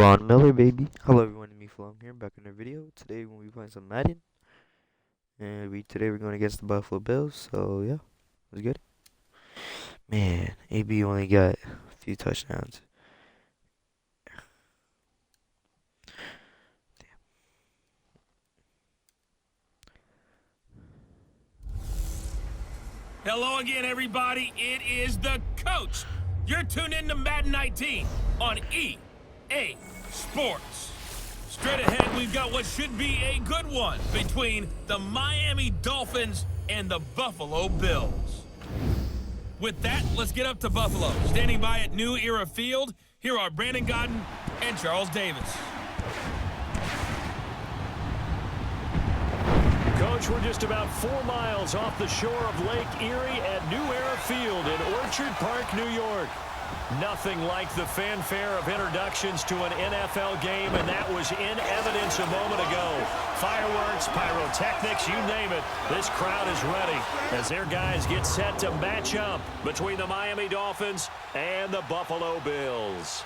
Von Miller, baby. Hello everyone, me Flo. I'm here back in the video. Today we're gonna be playing some Madden, and today we're going against the Buffalo Bills. So yeah, let's get it. Man, AB only got a few touchdowns. Hello again, everybody. It is the coach. You're tuned in to Madden 19 on EA Sports. Straight ahead, we've got what should be a good one between the Miami Dolphins and the Buffalo Bills. With that, let's get up to Buffalo. Standing by at New Era Field, here are Brandon Godden and Charles Davis. Coach, we're just about 4 miles off the shore of Lake Erie at New Era Field in Orchard Park, New York. Nothing like the fanfare of introductions to an NFL game, and that was in evidence a moment ago. Fireworks, pyrotechnics, you name it. This crowd is ready as their guys get set to match up between the Miami Dolphins and the Buffalo Bills.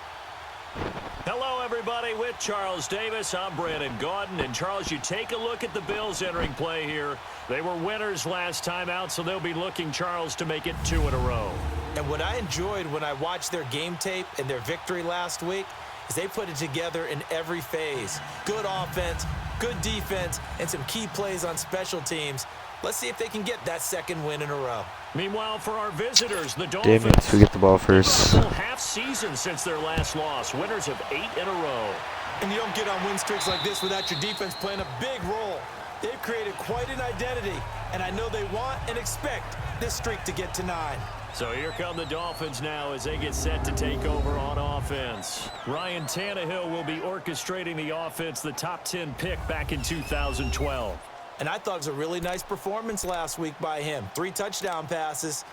Hello, everybody. With Charles Davis, I'm Brandon Godden. And, Charles, you take a look at the Bills entering play here. They were winners last time out, so they'll be looking, Charles, to make it 2 in a row. And what I enjoyed when I watched their game tape and their victory last week is they put it together in every phase. Good offense, good defense, and some key plays on special teams. Let's see if they can get that second win in a row. Meanwhile, for our visitors, the Damn Dolphins. it, we get the ball first. A full half season since their last loss. Winners of 8 in a row. And you don't get on win streaks like this without your defense playing a big role. They've created quite an identity, and I know they want and expect this streak to get to 9. So here come the Dolphins now as they get set to take over on offense. Ryan Tannehill will be orchestrating the offense, the top 10 pick back in 2012. And I thought it was a really nice performance last week by him. 3 touchdown passes.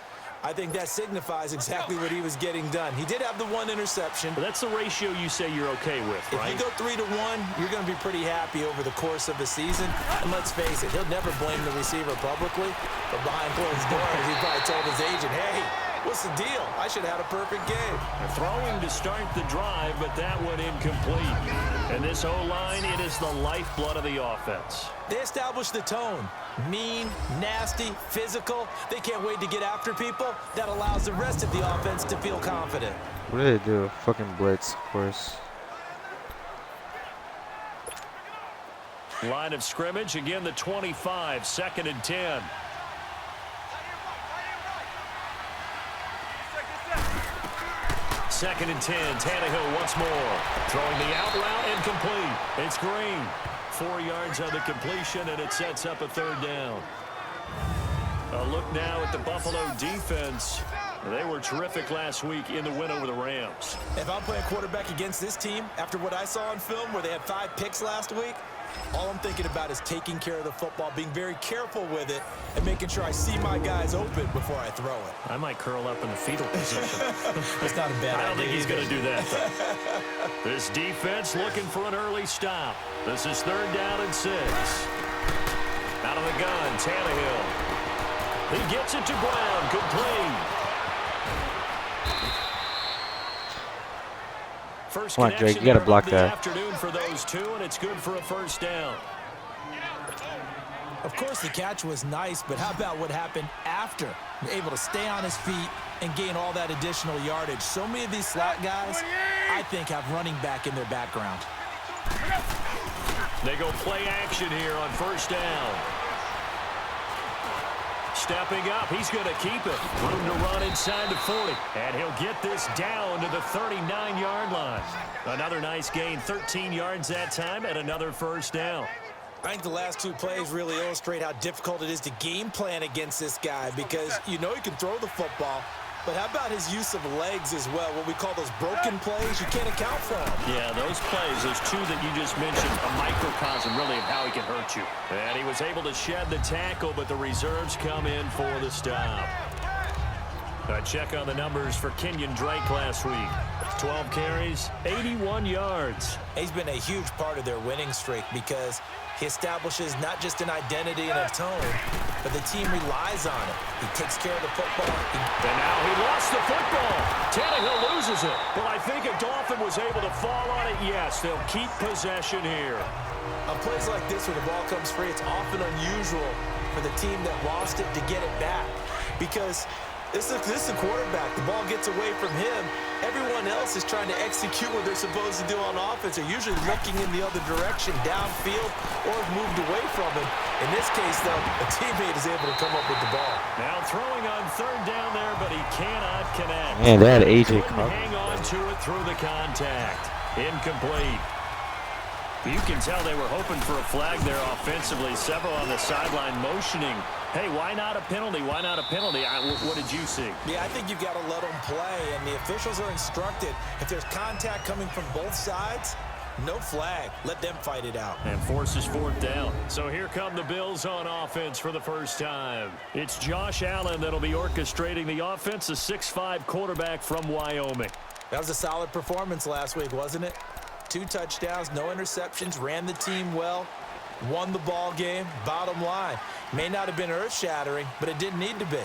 I think that signifies exactly what he was getting done. He did have the 1 interception. But that's the ratio you say you're okay with, right? If you go 3-to-1, you're going to be pretty happy over the course of the season. And let's face it, he'll never blame the receiver publicly. But behind closed doors, he probably told his agent, hey, what's the deal? I should have had a perfect game. They're throwing to start the drive, but that one incomplete. And this O-line, it is the lifeblood of the offense. They established the tone. Mean, nasty, physical. They can't wait to get after people. That allows the rest of the offense to feel confident. What did they do? Fucking blitz, of course. Line of scrimmage, again the 25, 2nd and 10. Second and 10, Tannehill once more. Throwing the out route incomplete. It's Green. 4 yards on the completion, and it sets up a 3rd down. A look now at the Buffalo defense. They were terrific last week in the win over the Rams. If I'm playing quarterback against this team, after what I saw on film where they had 5 picks last week, all I'm thinking about is taking care of the football, being very careful with it, and making sure I see my guys open before I throw it. I might curl up in the fetal position. That's not a bad idea. I don't think he's going to do that, though. This defense looking for an early stop. This is 3rd down and 6. Out of the gun, Tannehill. He gets it to Brown, complete. First Come on, Drake, you gotta block that. Afternoon for those 2, and it's good for a 1st down. Of course, the catch was nice, but how about what happened after? Able to stay on his feet and gain all that additional yardage. So many of these slot guys, I think, have running back in their background. They go play action here on 1st down. Stepping up, he's going to keep it. Room to run inside the 40. And he'll get this down to the 39-yard line. Another nice gain, 13 yards that time, and another 1st down. I think the last 2 plays really illustrate how difficult it is to game plan against this guy because you know he can throw the football, but how about his use of legs as well, what we call those broken plays? You can't account for them. Yeah, those plays, those 2 that you just mentioned, a microcosm really of how he can hurt you. And he was able to shed the tackle, but the reserves come in for the stop. A check on the numbers for Kenyon Drake last week. 12 carries, 81 yards. He's been a huge part of their winning streak because he establishes not just an identity and a tone, but the team relies on it. He takes care of the football. And now he lost the football. Tannehill loses it. But I think if Dolphin was able to fall on it, yes, they'll keep possession here. On plays like this where the ball comes free, it's often unusual for the team that lost it to get it back because this is a quarterback. The ball gets away from him. Everyone else is trying to execute what they're supposed to do on offense. They're usually looking in the other direction, downfield, or have moved away from him. In this case, though, a teammate is able to come up with the ball. Now throwing on third down there, but he cannot connect. Man, that AJ couldn't hang on to it through the contact. Incomplete. You can tell they were hoping for a flag there offensively. Several on the sideline motioning. Hey, why not a penalty? Why not a penalty? What did you see? Yeah, I think you've got to let them play, and the officials are instructed. If there's contact coming from both sides, no flag. Let them fight it out. And forces fourth down. So here come the Bills on offense for the first time. It's Josh Allen that'll be orchestrating the offense, a 6'5" quarterback from Wyoming. That was a solid performance last week, wasn't it? 2 touchdowns, no interceptions, ran the team well, won the ball game. Bottom line, may not have been earth-shattering, but it didn't need to be.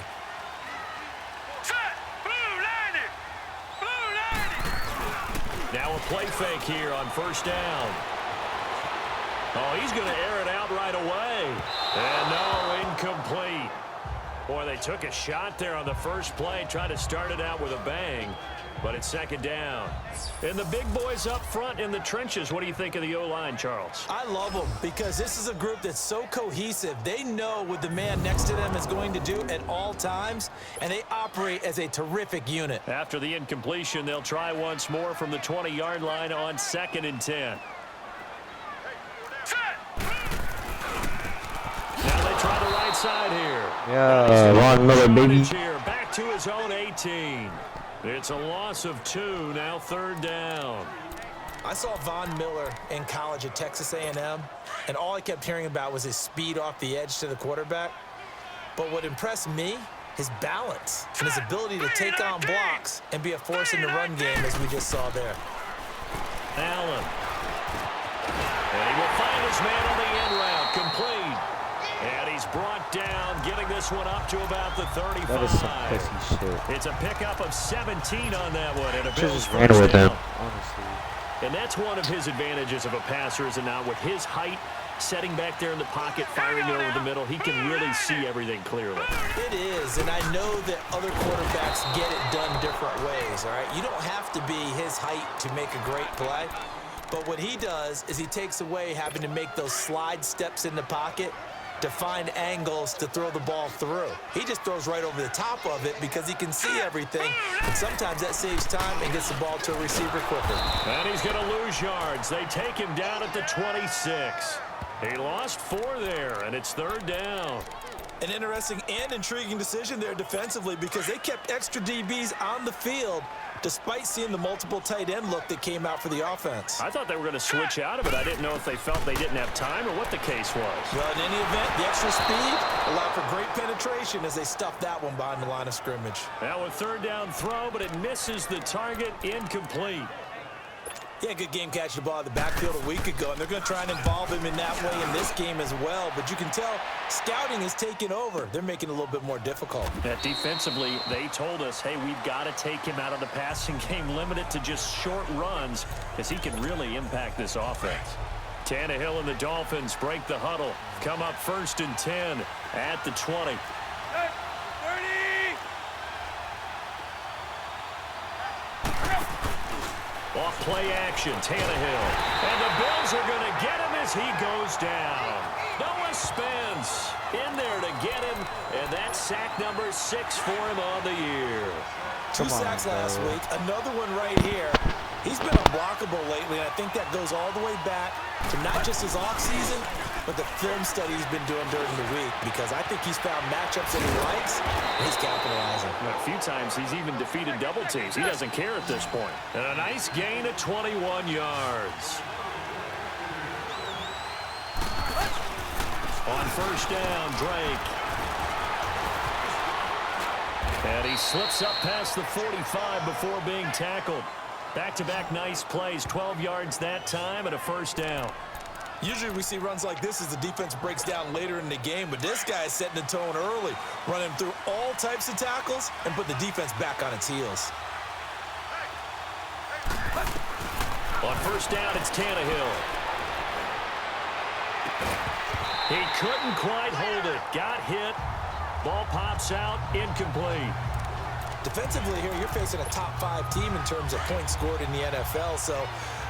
Now a play fake here on first down. Oh, he's going to air it out right away. And no, incomplete. Boy, they took a shot there on the first play, tried to start it out with a bang. But it's second down. And the big boys up front in the trenches. What do you think of the O-line, Charles? I love them because this is a group that's so cohesive. They know what the man next to them is going to do at all times, and they operate as a terrific unit. After the incompletion, they'll try once more from the 20-yard line on 2nd and 10. Now they try the right side here. Yeah, Von Miller, baby. Here, back to his own 18. It's a loss of 2, now 3rd down. I saw Von Miller in college at Texas A&M, and all I kept hearing about was his speed off the edge to the quarterback. But what impressed me, his balance and his ability to take on blocks and be a force in the run game, as we just saw there. Allen. And he will find his man on the end route, complete. And he's brought down, getting this one up to about the 35. That is some pussy shit. It's a pickup of 17 on that one. And a Bills Just ran with down. them, honestly. And that's one of his advantages of a passer, is now with his height, setting back there in the pocket, firing it over the middle, he can really see everything clearly. It is, and I know that other quarterbacks get it done different ways, all right? You don't have to be his height to make a great play. But what he does is he takes away having to make those slide steps in the pocket to find angles to throw the ball through. He just throws right over the top of it because he can see everything, and sometimes that saves time and gets the ball to a receiver quicker. And he's going to lose yards. They take him down at the 26. He lost 4 there, and it's 3rd down. An interesting and intriguing decision there defensively because they kept extra DBs on the field despite seeing the multiple tight end look that came out for the offense. I thought they were going to switch out of it. I didn't know if they felt they didn't have time or what the case was. Well, in any event, the extra speed allowed for great penetration as they stuffed that one behind the line of scrimmage. Now a 3rd down throw, but it misses the target, incomplete. Yeah, good game catching the ball in the backfield a week ago, and they're going to try and involve him in that way in this game as well. But you can tell scouting is taking over. They're making it a little bit more difficult. Defensively, they told us, hey, we've got to take him out of the passing game, limit it to just short runs, because he can really impact this offense. Tannehill and the Dolphins break the huddle, come up 1st and 10 at the 20. Off play action, Tannehill. And the Bills are going to get him as he goes down. Noah Spence in there to get him, and that's sack number 6 for him on the year. 2 sacks last week, another one right here. He's been unblockable lately, and I think that goes all the way back to not just his offseason, but the film study he's been doing during the week, because I think he's found matchups that he likes, and he's capitalizing. A few times he's even defeated double teams. He doesn't care at this point. And a nice gain of 21 yards. On 1st down, Drake. And he slips up past the 45 before being tackled. Back-to-back nice plays, 12 yards that time and a first down. Usually we see runs like this as the defense breaks down later in the game, but this guy is setting the tone early, running through all types of tackles and put the defense back on its heels. On first down, it's Tannehill. He couldn't quite hold it. Got hit. Ball pops out, incomplete. Defensively here, you're facing a top 5 team in terms of points scored in the NFL, so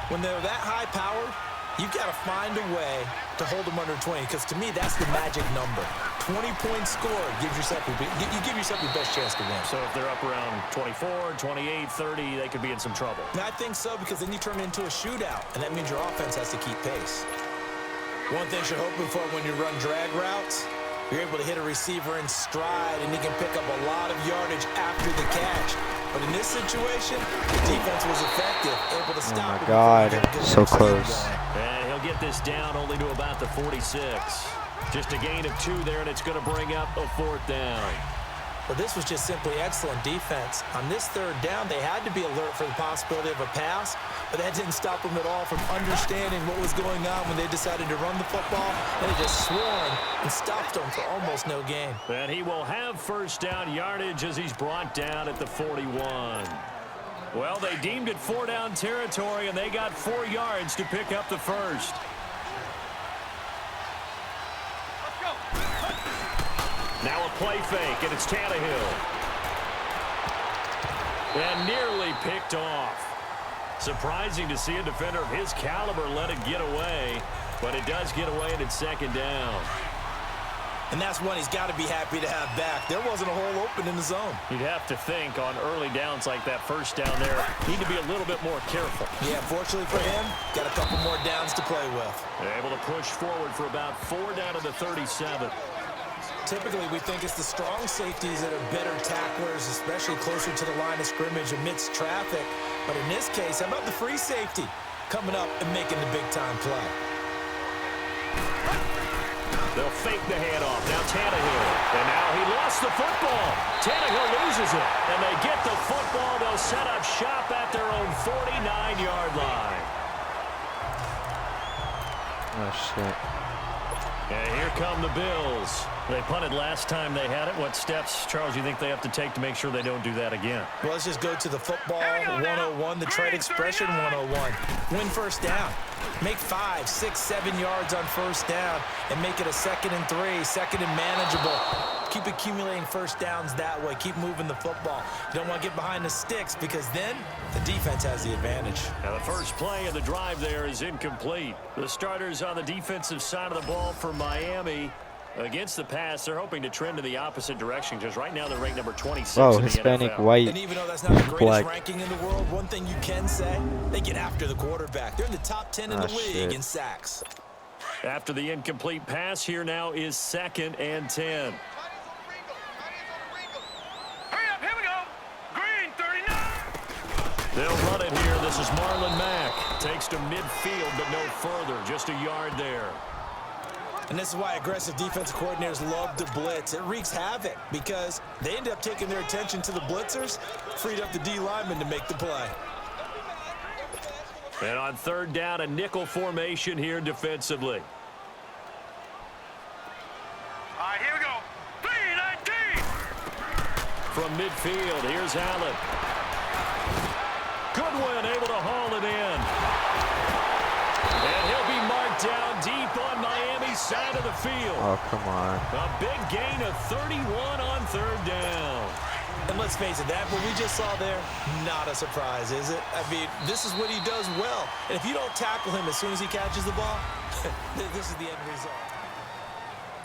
when they're that high-powered, you've got to find a way to hold them under 20, because to me, that's the magic number. 20 points scored gives yourself you give yourself your best chance to win. So if they're up around 24, 28, 30, they could be in some trouble. And I think so, because then you turn it into a shootout, and that means your offense has to keep pace. One thing you're hoping for when you run drag routes, you're able to hit a receiver in stride, and he can pick up a lot of yardage after the catch. But in this situation, the defense was effective, able to stop him. Oh my God, so close. And he'll get this down only to about the 46. Just a gain of 2 there, and it's going to bring up a 4th down. Well, this was just simply excellent defense. On this 3rd down, they had to be alert for the possibility of a pass, but that didn't stop them at all from understanding what was going on when they decided to run the football, and they just swarmed and stopped them for almost no gain. And he will have first down yardage as he's brought down at the 41. Well, they deemed it 4-down territory, and they got 4 yards to pick up the first. Now a play fake, and it's Tannehill. And nearly picked off. Surprising to see a defender of his caliber let it get away, but it does get away, and it's 2nd down. And that's one he's got to be happy to have back. There wasn't a hole open in the zone. You'd have to think on early downs like that first down there, need to be a little bit more careful. Yeah, fortunately for him, got a couple more downs to play with. They're able to push forward for about 4 down to the 37. Typically, we think it's the strong safeties that are better tacklers, especially closer to the line of scrimmage amidst traffic. But in this case, how about the free safety coming up and making the big-time play? They'll fake the handoff. Now Tannehill. And now he lost the football. Tannehill loses it. And they get the football. They'll set up shop at their own 49-yard line. Oh, shit. And here come the Bills. They punted last time they had it. What steps, Charles, you think they have to take to make sure they don't do that again? Well, let's just go to the football 101, the trade expression 101. Win first down. Make 5, 6, 7 yards on first down and make it a 2nd and 3, 2nd and manageable. Keep accumulating first downs that way. Keep moving the football. You don't want to get behind the sticks because then the defense has the advantage. Now the first play of the drive there is incomplete. The starters on the defensive side of the ball for Miami. Against the pass, they're hoping to trend in the opposite direction because right now they're ranked number 26 in the Hispanic, NFL. white, And even though that's not the greatest black. ranking in the world, one thing you can say, they get after the quarterback. They're in the top 10 in the league in sacks. After the incomplete pass, here now is 2nd and 10. Hurry up, here we go. Green 39. They'll run it here. This is Marlon Mack. Takes to midfield, but no further. Just a yard there. And this is why aggressive defensive coordinators love to blitz. It wreaks havoc because they end up taking their attention to the blitzers, freed up the D lineman to make the play. And on 3rd down, a nickel formation here defensively. All right, here we go. 3-19. From midfield, here's Allen. Goodwin able to haul it in. And he'll be marked down deep on Miami's side of the field. Oh, come on. A big gain of 31 on 3rd down. And let's face it, that what we just saw there, not a surprise, is it? I mean, this is what he does well. And if you don't tackle him as soon as he catches the ball, this is the end result.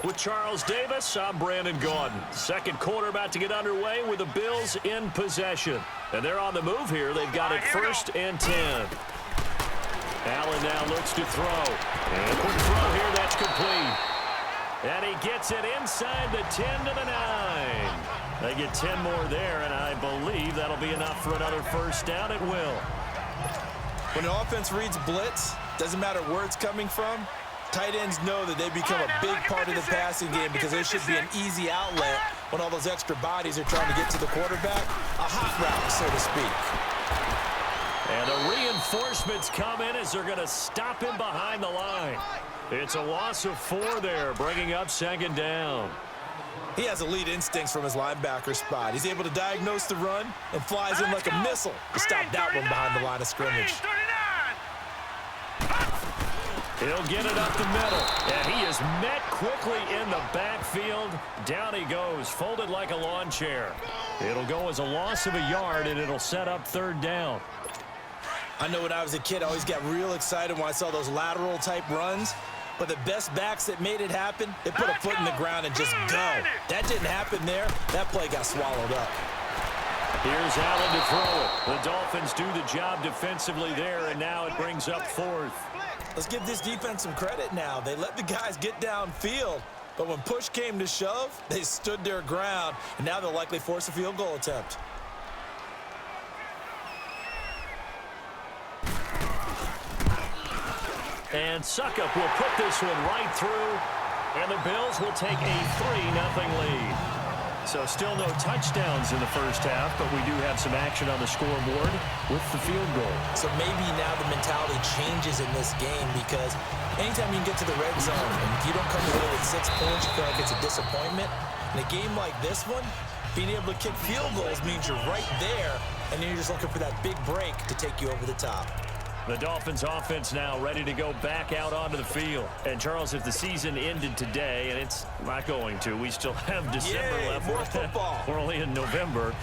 With Charles Davis, I'm Brandon Gaudin. Second quarter about to get underway with the Bills in possession. And they're on the move here. They've got it 1st and 10. Allen now looks to throw. And a quick throw here, that's complete. And he gets it inside the 10 to the 9. They get 10 more there, and I believe that'll be enough for another first down. It will. When an offense reads blitz, doesn't matter where it's coming from, tight ends know that they become a big part of the passing game because there should be an easy outlet when all those extra bodies are trying to get to the quarterback. A hot route, so to speak. And the reinforcements come in as they're going to stop him behind the line. It's a loss of 4 there, bringing up 2nd down. He has elite instincts from his linebacker spot. He's able to diagnose the run and flies in like a missile to stop that one behind the line of scrimmage. He'll get it up the middle, and he is met quickly in the backfield. Down he goes, folded like a lawn chair. It'll go as a loss of a yard, and it'll set up 3rd down. I know when I was a kid, I always got real excited when I saw those lateral-type runs. But the best backs that made it happen, they put a foot in the ground and just go. That didn't happen there. That play got swallowed up. Here's Allen to throw it. The Dolphins do the job defensively there, and now it brings up 4th. Let's give this defense some credit now. They let the guys get downfield, but when push came to shove, they stood their ground, and now they'll likely force a field goal attempt. And Suckup will put this one right through, and the Bills will take a 3-0 lead. So still no touchdowns in the first half, but we do have some action on the scoreboard with the field goal. So maybe now the mentality changes in this game because anytime you can get to the red zone and if you don't come away with 6 points, you feel like it's a disappointment. In a game like this one, being able to kick field goals means you're right there, and then you're just looking for that big break to take you over the top. The Dolphins offense now ready to go back out onto the field. And Charles, if the season ended today, and it's not going to, we still have December left. More football. We're only in November.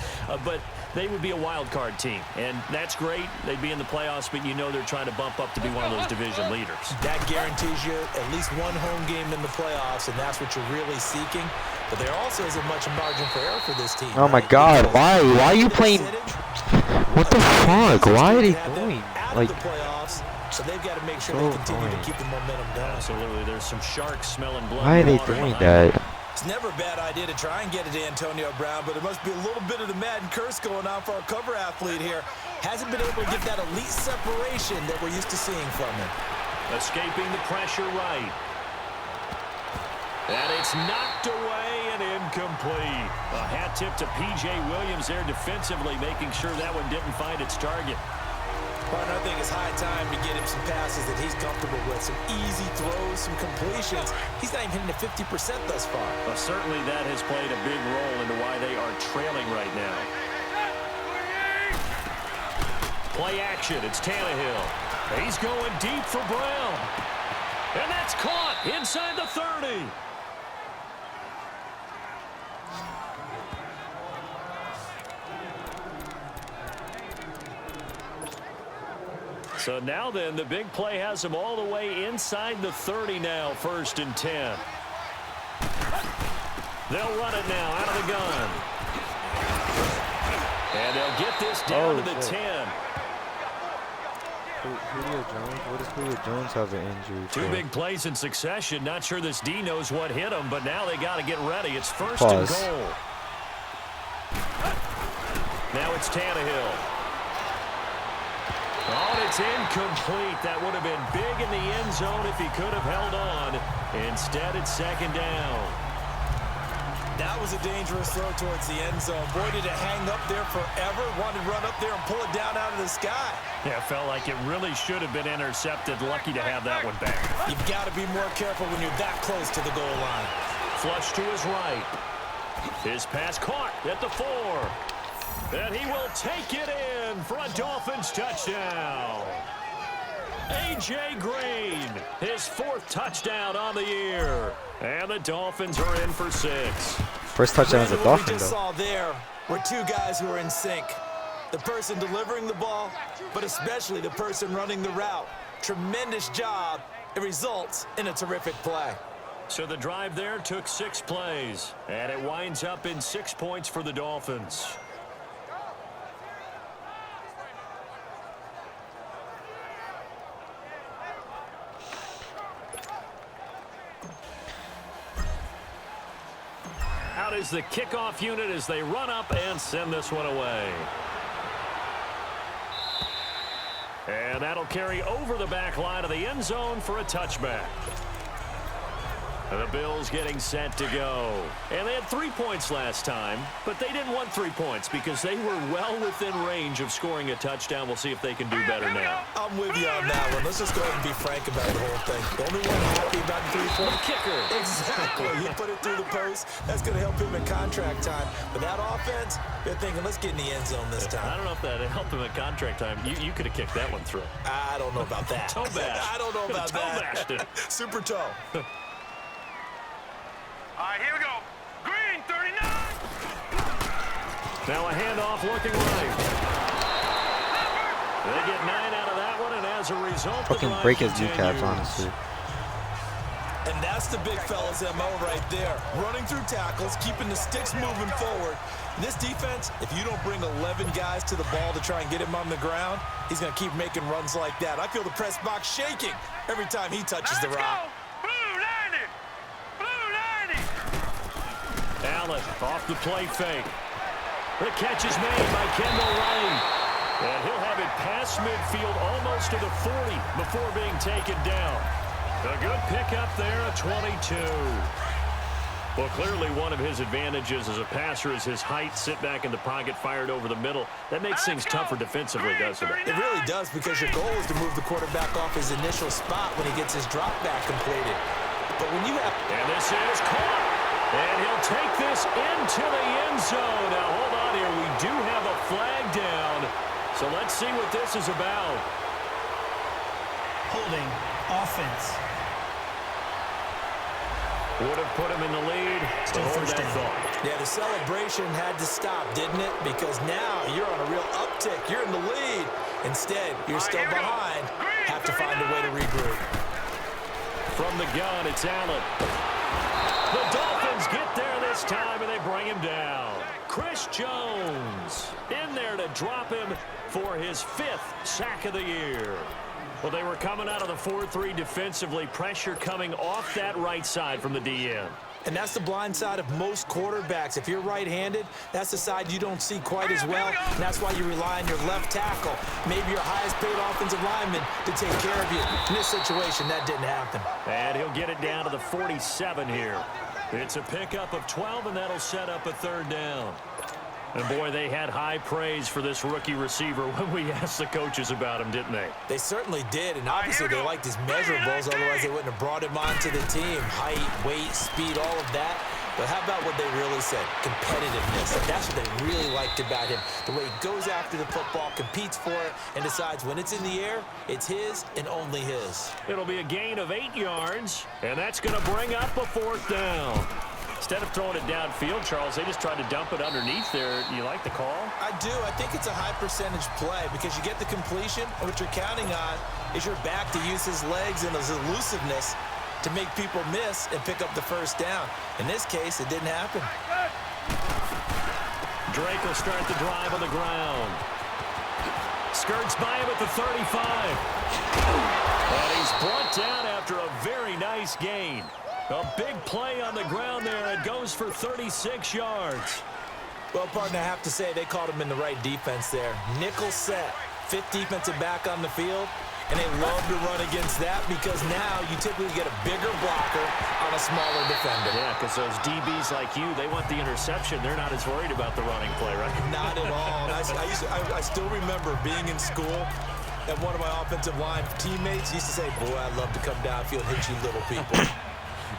But they would be a wild card team. And that's great. They'd be in the playoffs, but you know they're trying to bump up to be one of those division leaders. That guarantees you at least one home game in the playoffs, and that's what you're really seeking. But there also isn't much margin for error for this team. Oh my God! Why are you playing? What the fuck? Why are they doing? Like, the playoffs, so they've got to make sure they continue to keep the momentum going. Absolutely. There's some sharks smelling blood. why are they doing that? It's never a bad idea to try and get it to Antonio Brown, but there must be a little bit of the Madden curse going on for our cover athlete here. Hasn't been able to get that elite separation that we're used to seeing from him. Escaping the pressure right. And it's knocked away and incomplete. A hat tip to P.J. Williams there defensively, making sure that one didn't find its target. Partner, I think it's high time to get him some passes that he's comfortable with, some easy throws, some completions. He's not even hitting the 50% thus far. Well, certainly that has played a big role into why they are trailing right now. Play action. It's Tannehill. He's going deep for Brown. And that's caught inside the 30. So now then, the big play has him all the way inside the 30 now, 1st and 10. They'll run it now out of the gun. And they'll get this down to the 10. Julio Jones? What does Julio Jones have an injury for? 2 big plays in succession. Not sure this D knows what hit him, but now they got to get ready. It's 1st and goal. Now it's Tannehill. Oh, it's incomplete. That would have been big in the end zone if he could have held on. Instead, it's 2nd down. That was a dangerous throw towards the end zone. Boy, did it hang up there forever. Wanted to run up there and pull it down out of the sky. Yeah, it felt like it really should have been intercepted. Lucky to have that one back. You've got to be more careful when you're that close to the goal line. Flush to his right. His pass caught at the 4. And he will take it in for a Dolphins touchdown. A.J. Green, his 4th touchdown on the year. And the Dolphins are in for 6. First touchdown as a Dolphin, What we just though. saw there were 2 guys who are in sync. The person delivering the ball, but especially the person running the route. Tremendous job. It results in a terrific play. So the drive there took 6 plays. And it winds up in 6 points for the Dolphins. Out is the kickoff unit as they run up and send this one away. And that'll carry over the back line of the end zone for a touchback. The Bills getting set to go. And they had 3 points last time, but they didn't want 3 points because they were well within range of scoring a touchdown. We'll see if they can do better now. I'm with you on that one. Let's just go ahead and be frank about the whole thing. The only one happy about the 3-point kicker. Exactly. He put it through the post. That's going to help him in contract time. But that offense, they're thinking, let's get in the end zone this time. I don't know if that helped him in contract time. You could have kicked that one through. I don't know about that. Toe bash. I don't know about toe that. Bashed it. Super toe. All right, here we go. Green, 39. Now a handoff looking right. They get 9 out of that one, and as a result, Fucking break his kneecaps, honestly. And that's the big fella's MO right there. Running through tackles, keeping the sticks moving forward. This defense, if you don't bring 11 guys to the ball to try and get him on the ground, he's going to keep making runs like that. I feel the press box shaking every time he touches the rock. Allen off the play fake. The catch is made by Kendall Ray. And he'll have it past midfield almost to the 40 before being taken down. A good pickup there at 22. Well, clearly one of his advantages as a passer is his height. Sit back in the pocket, fired over the middle. That makes things tougher defensively, doesn't it? It really does, because your goal is to move the quarterback off his initial spot when he gets his drop back completed. But when you have... And this is caught. And he'll take this into the end zone. Now, hold on here. We do have a flag down. So let's see what this is about. Holding offense. Would have put him in the lead. Still first down. Yeah, the celebration had to stop, didn't it? Because now you're on a real uptick. You're in the lead. Instead, you're still behind. Have to find a way to regroup. From the gun, it's Allen. The Dolphins get there this time, and they bring him down. Chris Jones in there to drop him for his 5th sack of the year. Well, they were coming out of the 4-3 defensively. Pressure coming off that right side from the DN. And that's the blind side of most quarterbacks. If you're right-handed, that's the side you don't see quite as well. And that's why you rely on your left tackle, maybe your highest-paid offensive lineman, to take care of you. In this situation, that didn't happen. And he'll get it down to the 47 here. It's a pickup of 12, and that'll set up a 3rd down. And, boy, they had high praise for this rookie receiver when we asked the coaches about him, didn't they? They certainly did, and obviously they liked his measurables, otherwise they wouldn't have brought him onto the team. Height, weight, speed, all of that. But how about what they really said? Competitiveness. That's what they really liked about him. The way he goes after the football, competes for it, and decides when it's in the air, it's his and only his. It'll be a gain of 8 yards, and that's going to bring up a 4th down. Instead of throwing it downfield, Charles, they just tried to dump it underneath there. You like the call? I do. I think it's a high-percentage play because you get the completion, and what you're counting on is your back to use his legs and his elusiveness to make people miss and pick up the 1st down. In this case, it didn't happen. Drake will start the drive on the ground. Skirts by him at the 35. And he's brought down after a very nice gain. A big play on the ground there. It goes for 36 yards. Well, partner, I have to say they called him in the right defense there. Nickel set, 5th defensive back on the field, and they love to run against that because now you typically get a bigger blocker on a smaller defender. Yeah, because those DBs like you, they want the interception. They're not as worried about the running play, right? Not at all. I still remember being in school, and one of my offensive line teammates used to say, boy, I'd love to come downfield and hit you little people.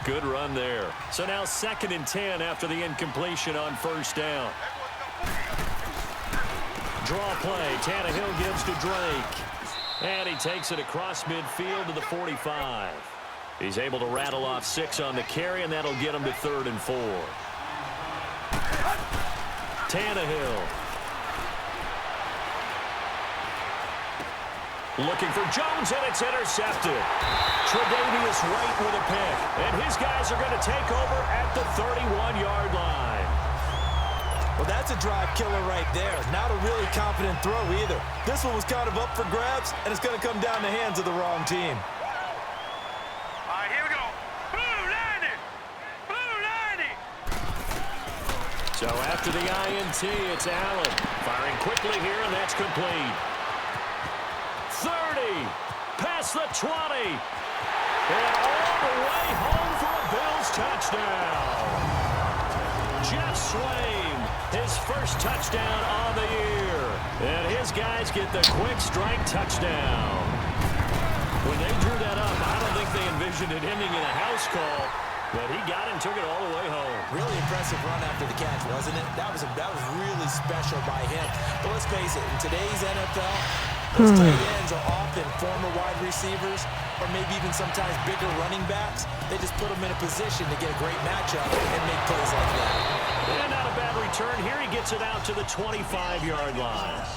Good run there. So now 2nd and 10 after the incompletion on 1st down. Draw play. Tannehill gives to Drake. And he takes it across midfield to the 45. He's able to rattle off 6 on the carry, and that'll get him to 3rd and 4. Tannehill. Looking for Jones, and it's intercepted. Tre'Davious White with a pick. And his guys are going to take over at the 31-yard line. Well, that's a drive killer right there. Not a really confident throw either. This one was kind of up for grabs, and it's going to come down the hands of the wrong team. All right, here we go. Blue 90. Blue 90. So after the INT, it's Allen. Firing quickly here, and that's complete. 30. Past the 20. And all the way home for a Bills Dolphins touchdown. Jeff Swain, his first touchdown on the year. And his guys get the quick strike touchdown. When they drew that up, I don't think they envisioned it ending in a house call, but he got it and took it all the way home. Really impressive run after the catch, wasn't it? That was really special by him. But let's face it, in today's NFL, those tight ends are often former wide receivers or maybe even sometimes bigger running backs. They just put them in a position to get a great matchup and make plays like that. And not a bad return. Here he gets it out to the 25-yard line.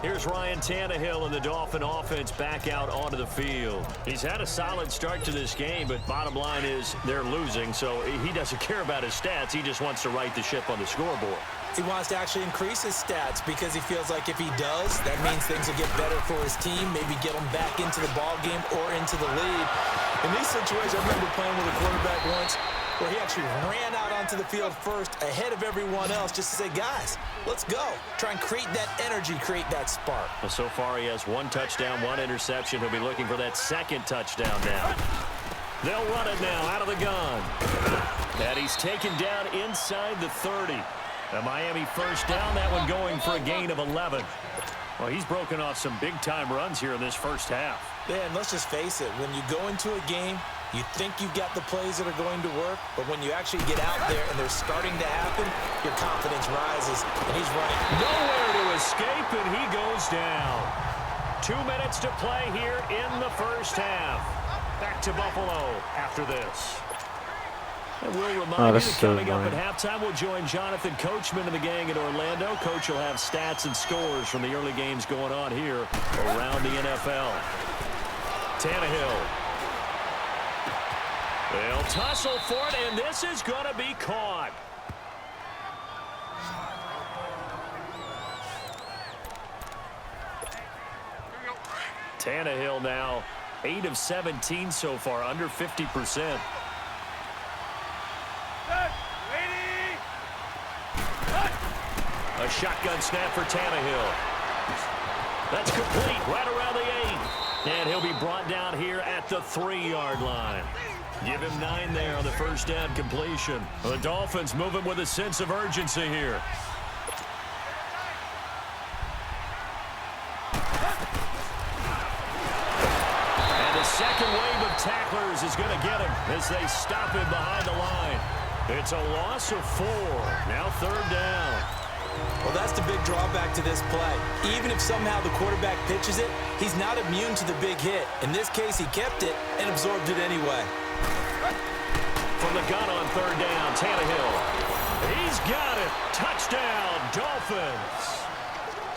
Here's Ryan Tannehill and the Dolphin offense back out onto the field. He's had a solid start to this game, but bottom line is they're losing, so he doesn't care about his stats. He just wants to right the ship on the scoreboard. He wants to actually increase his stats because he feels like if he does, that means things will get better for his team, maybe get him back into the ball game or into the lead. In these situations, I remember playing with a quarterback once where he actually ran out onto the field first ahead of everyone else just to say, guys, let's go. Try and create that energy, create that spark. Well, so far he has 1 touchdown, 1 interception. He'll be looking for that second touchdown now. They'll run it now out of the gun. And he's taken down inside the 30. A Miami first down, that one going for a gain of 11. Well, he's broken off some big-time runs here in this first half. Yeah, and let's just face it. When you go into a game, you think you've got the plays that are going to work, but when you actually get out there and they're starting to happen, your confidence rises, and he's running. Nowhere to escape, and he goes down. 2 minutes to play here in the first half. Back to Buffalo after this. And we'll remind you that coming up at halftime, we'll join Jonathan Coachman and the gang in Orlando. Coach will have stats and scores from the early games going on here around the NFL. Tannehill. They'll tussle for it, and this is going to be caught. Tannehill now 8 of 17 so far, under 50%. A shotgun snap for Tannehill. That's complete right around the 8. And he'll be brought down here at the 3-yard line. Give him 9 there on the first down completion. The Dolphins moving with a sense of urgency here. And the second wave of tacklers is going to get him as they stop him behind the line. It's a loss of 4. Now 3rd down. Well, that's the big drawback to this play. Even if somehow the quarterback pitches it, he's not immune to the big hit. In this case, he kept it and absorbed it anyway. From the gun on 3rd down, Tannehill. He's got it. Touchdown, Dolphins.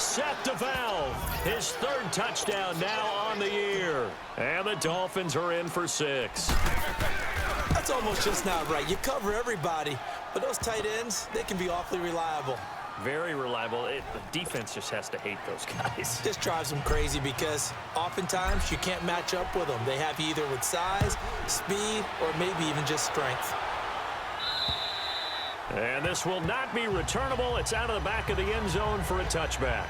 Seth DeValve, his 3rd touchdown now on the year. And the Dolphins are in for 6. That's almost just not right. You cover everybody, but those tight ends, they can be awfully reliable. Very reliable. The defense just has to hate those guys. This drives them crazy because oftentimes you can't match up with them. They have you either with size, speed, or maybe even just strength. And this will not be returnable. It's out of the back of the end zone for a touchback.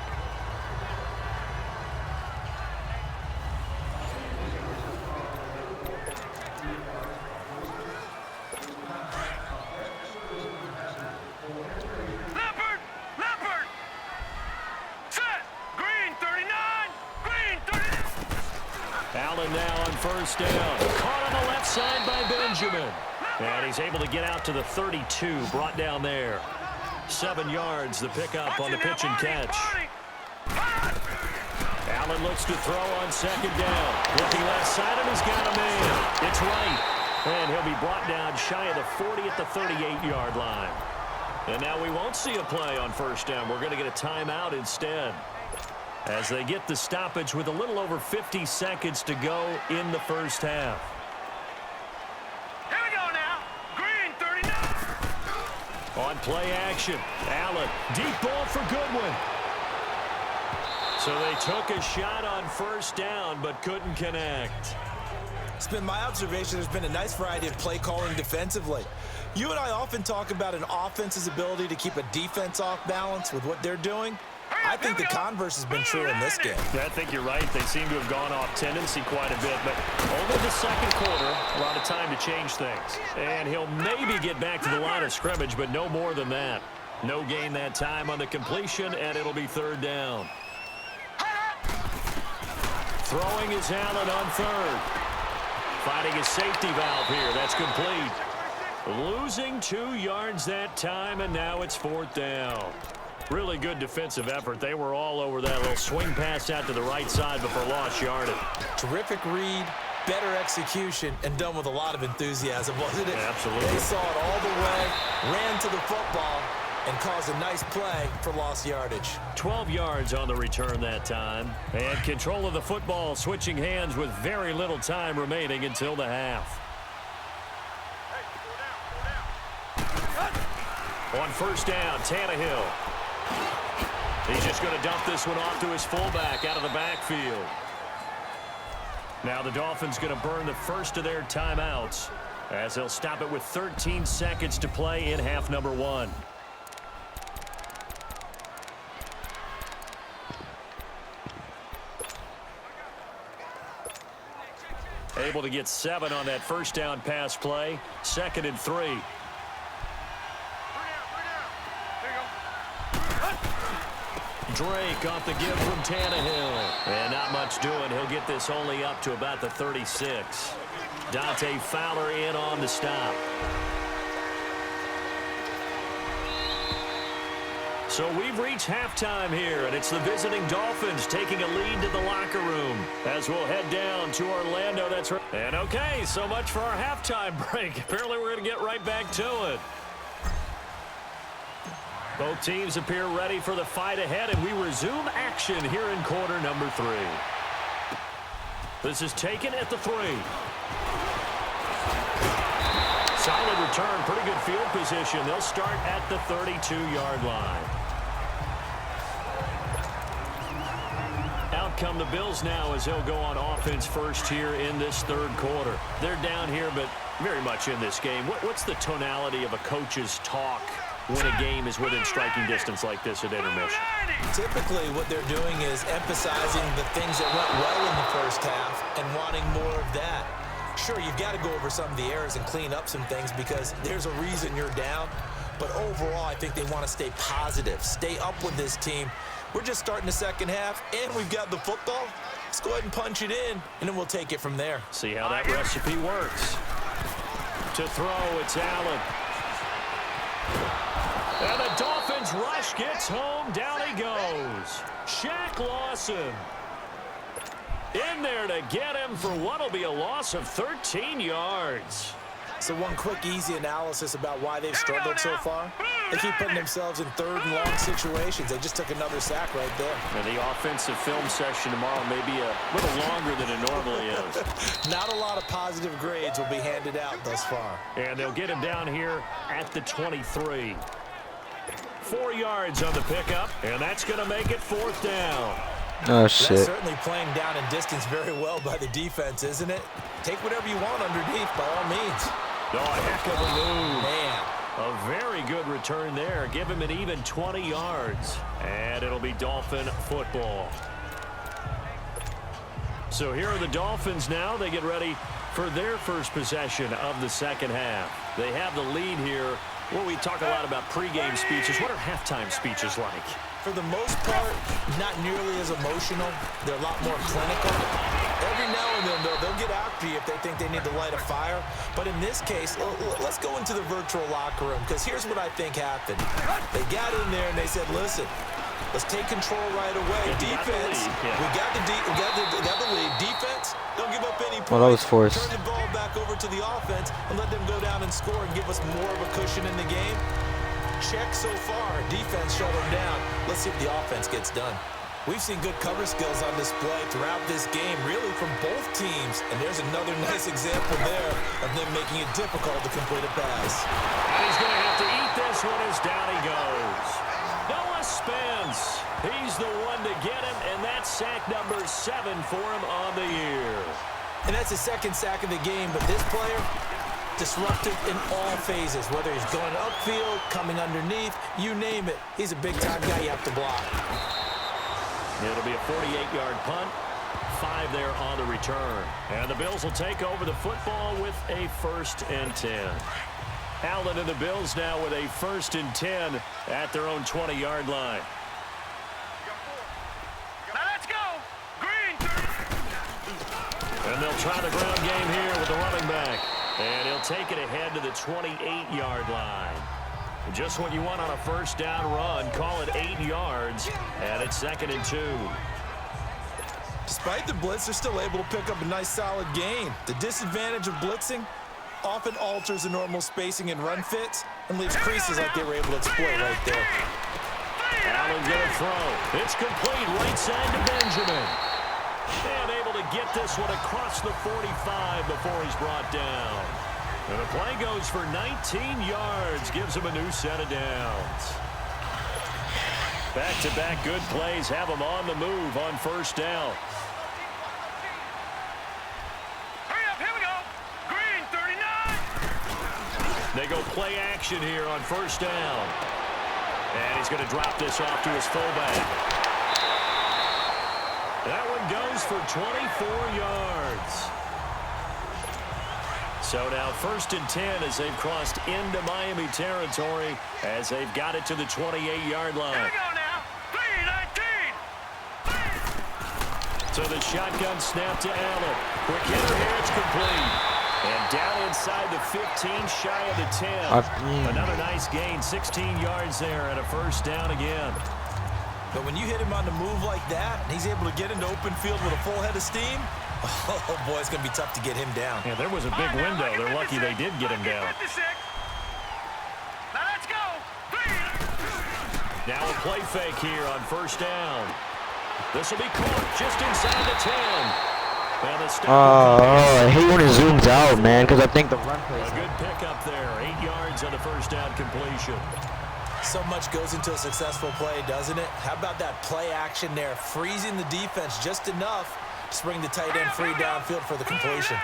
First down. Caught on the left side by Benjamin. And he's able to get out to the 32, brought down there. 7 yards, the pickup on the pitch and catch. Allen looks to throw on 2nd down. Looking left side, and he's got a man. It's right. And he'll be brought down shy of the 40 at the 38-yard line. And now we won't see a play on 1st down. We're going to get a timeout instead, as they get the stoppage with a little over 50 seconds to go in the first half. Here we go now. Green 39. On play action, Allen, deep ball for Goodwin. So they took a shot on 1st down, but couldn't connect. It's been my observation there's been a nice variety of play calling defensively. You and I often talk about an offense's ability to keep a defense off balance with what they're doing. I think the converse has been true in this game. I think you're right. They seem to have gone off tendency quite a bit, but over the second quarter, a lot of time to change things. And he'll maybe get back to the line of scrimmage, but no more than that. No gain that time on the completion, and it'll be third down. Throwing is Allen on third. Finding a safety valve here. That's complete. Losing 2 yards that time, and now it's fourth down. Really good defensive effort. They were all over that little swing pass out to the right side before lost yardage. Terrific read, better execution, and done with a lot of enthusiasm, wasn't it? Absolutely. They saw it all the way, ran to the football, and caused a nice play for lost yardage. 12 yards on the return that time. And control of the football switching hands with very little time remaining until the half. On first down, Tannehill. He's just going to dump this one off to his fullback out of the backfield. Now the Dolphins going to burn the first of their timeouts as they'll stop it with 13 seconds to play in half number 1. Able to get 7 on that first down pass play. 2nd and 3. Drake off the give from Tannehill. And not much doing. He'll get this only up to about the 36. Dante Fowler in on the stop. So we've reached halftime here, and it's the visiting Dolphins taking a lead to the locker room as we'll head down to Orlando. That's right. And okay, so much for our halftime break. Apparently we're going to get right back to it. Both teams appear ready for the fight ahead, and we resume action here in quarter number 3. This is taken at the 3. Solid return, pretty good field position. They'll start at the 32-yard line. Out come the Bills now as they'll go on offense first here in this third quarter. They're down here, but very much in this game. What's the tonality of a coach's talk when a game is within striking distance like this at intermission? Typically, what they're doing is emphasizing the things that went well in the first half and wanting more of that. Sure, you've got to go over some of the errors and clean up some things because there's a reason you're down. But overall, I think they want to stay positive, stay up with this team. We're just starting the second half, and we've got the football. Let's go ahead and punch it in, and then we'll take it from there. See how that recipe works. To throw, it's Allen. And the Dolphins rush gets home. Down he goes. Shaq Lawson in there to get him for what will be a loss of 13 yards. So one quick, easy analysis about why they've struggled so far. They keep putting themselves in third and long situations. They just took another sack right there. And the offensive film session tomorrow may be a little longer than it normally is. Not a lot of positive grades will be handed out thus far. And they'll get him down here at the 23. 4 yards on the pickup, and that's going to make it fourth down. Oh, shit. That's certainly playing down in distance very well by the defense, isn't it? Take whatever you want underneath, by all means. Oh, heck of a move. Man. A very good return there. Give him an even 20 yards. And it'll be Dolphin football. So here are the Dolphins now. They get ready for their first possession of the second half. They have the lead here. Well, we talk a lot about pregame speeches. What are halftime speeches like? For the most part, not nearly as emotional. They're a lot more clinical. Every now and then, though, they'll get after you if they think they need to light a fire. But in this case, let's go into the virtual locker room, because here's what I think happened. They got in there and they said, listen, let's take control right away. Defense, we got the lead. Defense, don't give up any points. Well, that was forced. Turn the ball back over to the offense and let them go down and score and give us more of a cushion in the game. Check so far. Defense shut them down. Let's see if the offense gets done. We've seen good cover skills on display throughout this game, really from both teams. And there's another nice example there of them making it difficult to complete a pass. And he's going to have to eat this one as down he goes. Noah Spence. He's the one to get him, and that's sack number 7 for him on the year. And that's the second sack of the game, but this player, disruptive in all phases, whether he's going upfield, coming underneath, you name it. He's a big-time guy you have to block. It'll be a 48-yard punt. 5 there on the return. And the Bills will take over the football with a 1st and 10. Allen and the Bills now with a 1st and 10 at their own 20-yard line. Now let's go. Green. And they'll try the ground game here with the running back. And he'll take it ahead to the 28-yard line. Just what you want on a 1st down run. Call it 8 yards. And it's 2nd and 2. Despite the blitz, they're still able to pick up a nice solid gain. The disadvantage of blitzing often alters the normal spacing and run fits and leaves creases like they were able to exploit right there. Allen going to throw. It's complete right side to Benjamin. And able to get this one across the 45 before he's brought down. And the play goes for 19 yards. Gives him a new set of downs. Back-to-back good plays have him on the move on 1st down. Hurry up, here we go. Green, 39. They go play action here on 1st down. And he's going to drop this off to his fullback. That one goes for 24 yards. So now 1st and 10 as they've crossed into Miami territory as they've got it to the 28-yard line. Here we go now. 3-19. So the shotgun snap to Allen. Quick hitter here, it's complete. And down inside the 15, shy of the 10. Another nice gain, 16 yards there and a 1st down again. But when you hit him on the move like that, and he's able to get into open field with a full head of steam, oh boy, it's going to be tough to get him down. Yeah, there was a big window. They're lucky they did get him down. Now let's go. 3. Now a play fake here on 1st down. This will be caught just inside the 10. And the I hate when it zooms out, man, because I think the run plays. A good pickup there. 8 yards on the 1st down completion. So much goes into a successful play, doesn't it? How about that play action there, freezing the defense just enough to bring the tight end free downfield for the completion.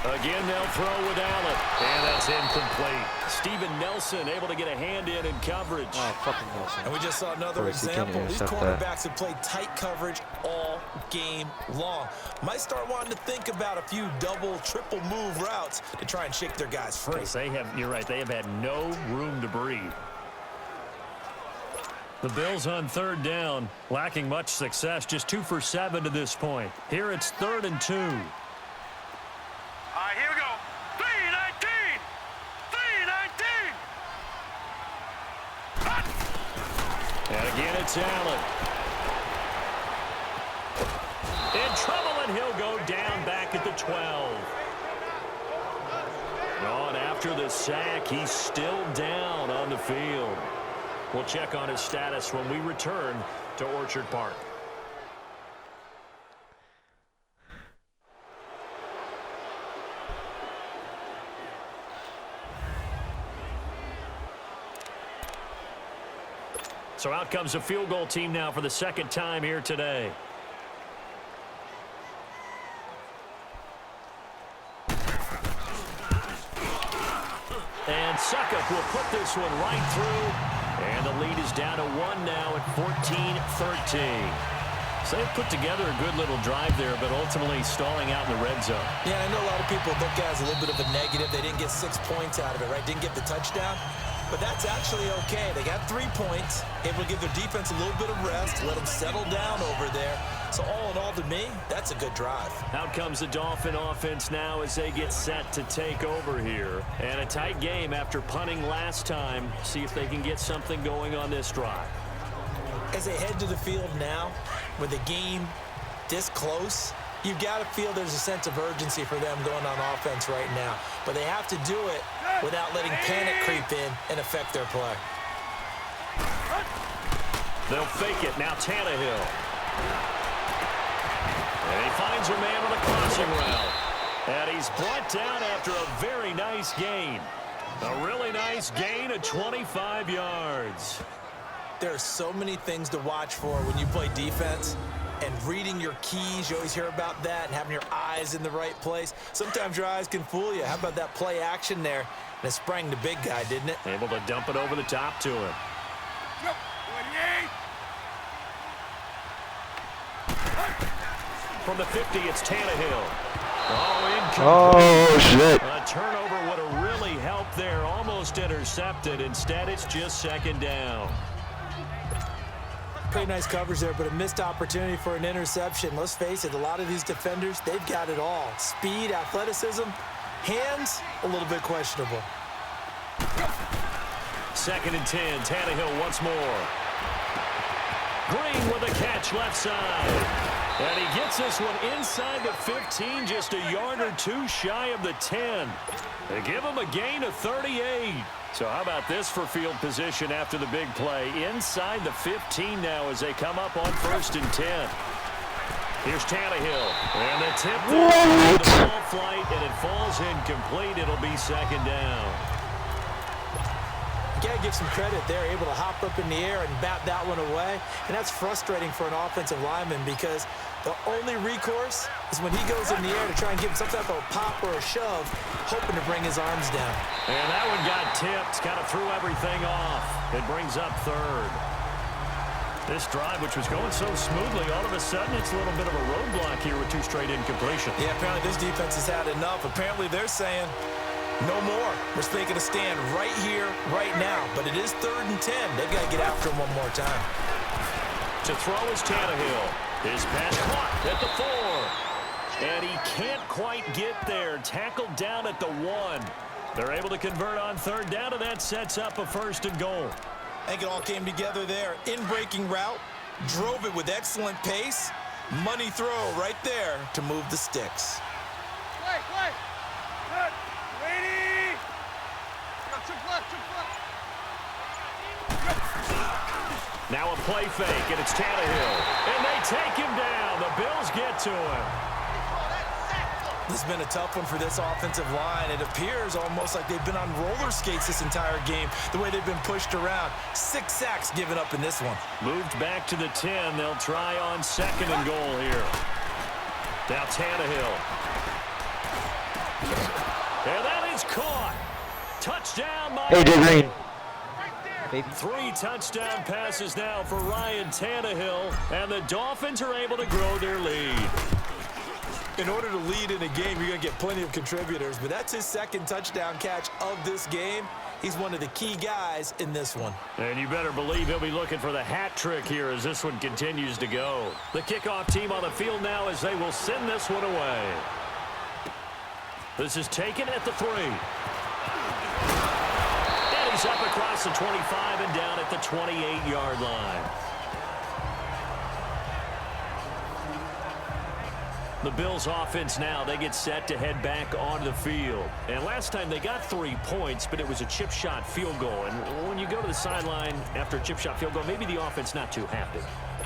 Again, they'll throw with Allen, and that's incomplete. Steven Nelson able to get a hand in coverage. Oh, fucking Nelson. And we just saw another example. These cornerbacks have played tight coverage all game long. Might start wanting to think about a few double, triple move routes to try and shake their guys free. You're right, they have had no room to breathe. The Bills on 3rd down, lacking much success, just 2 for 7 to this point. Here it's 3rd and 2. All right, here we go. 3-19. 3-19. And again, it's Allen. In trouble, and he'll go down back at the 12. Oh, and after the sack, he's still down on the field. We'll check on his status when we return to Orchard Park. So out comes the field goal team now for the 2nd time here today. And Suckup will put this one right through. And the lead is down to 1 now at 14-13. So they've put together a good little drive there, but ultimately stalling out in the red zone. Yeah, I know a lot of people look at it as a little bit of a negative. They didn't get 6 points out of it, right? Didn't get the touchdown. But that's actually okay. They got 3 points, able to give their defense a little bit of rest, let them settle down over there. So all in all, to me, that's a good drive. Out comes the Dolphin offense now as they get set to take over here. And a tight game after punting last time. See if they can get something going on this drive. As they head to the field now, with the game this close, you've got to feel there's a sense of urgency for them going on offense right now. But they have to do it without letting panic creep in and affect their play. They'll fake it. Now Tannehill. And he finds a man on a crossing route. And he's brought down after a very nice gain. A really nice gain of 25 yards. There are so many things to watch for when you play defense. And reading your keys, you always hear about that, and having your eyes in the right place. Sometimes your eyes can fool you. How about that play action there? And it sprang the big guy, didn't it? Able to dump it over the top to him. From the 50, it's Tannehill. Oh, Oh, shit. a turnover would have really helped there. Almost intercepted. Instead, it's just second down. Pretty nice coverage there, but a missed opportunity for an interception. Let's face it, a lot of these defenders, they've got it all. Speed, athleticism, hands, a little bit questionable. Second and 10, Tannehill once more. Green with a catch left side. And he gets this one inside the 15, just a yard or two shy of the 10. They give him a gain of 38. So how about this for field position after the big play? Inside the 15 now as they come up on 1st and 10. Here's Tannehill. And the tip there, the ball flight, and it falls incomplete. It'll be second down. You gotta give some credit. They're able to hop up in the air and bat that one away. And that's frustrating for an offensive lineman because the only recourse is when he goes in the air to try and give him some type of a pop or a shove, hoping to bring his arms down. And that one got tipped, kind of threw everything off. It brings up third. This drive, which was going so smoothly, all of a sudden it's a little bit of a roadblock here with 2 straight incompletions. Yeah, apparently this defense has had enough. Apparently they're saying, no more. We're making a stand right here, right now. But it is 3rd and 10. They've got to get after him one more time. To throw is Tannehill. His pass caught at the 4. And he can't quite get there. Tackled down at the 1. They're able to convert on 3rd down, and that sets up a 1st and goal. I think it all came together there. In-breaking route. Drove it with excellent pace. Money throw right there to move the sticks. Play. Good. Ready. Now a play fake, and it's Tannehill. And they take him down. The Bills get to him. This has been a tough one for this offensive line. It appears almost like they've been on roller skates this entire game, the way they've been pushed around. 6 sacks given up in this one. Moved back to the 10. They'll try on 2nd and goal here. Now Tannehill. And that is caught. Touchdown, Miami. Green. Baby. 3 touchdown passes now for Ryan Tannehill, and the Dolphins are able to grow their lead. In order to lead in a game, you're going to get plenty of contributors, but that's his 2nd touchdown catch of this game. He's one of the key guys in this one. And you better believe he'll be looking for the hat trick here as this one continues to go. The kickoff team on the field now as they will send this one away. This is taken at the 3. And he's up across the 25 and down at the 28-yard line. The Bills offense now, they get set to head back onto the field. And last time they got 3 points, but it was a chip shot field goal. And when you go to the sideline after a chip shot field goal, maybe the offense not too happy.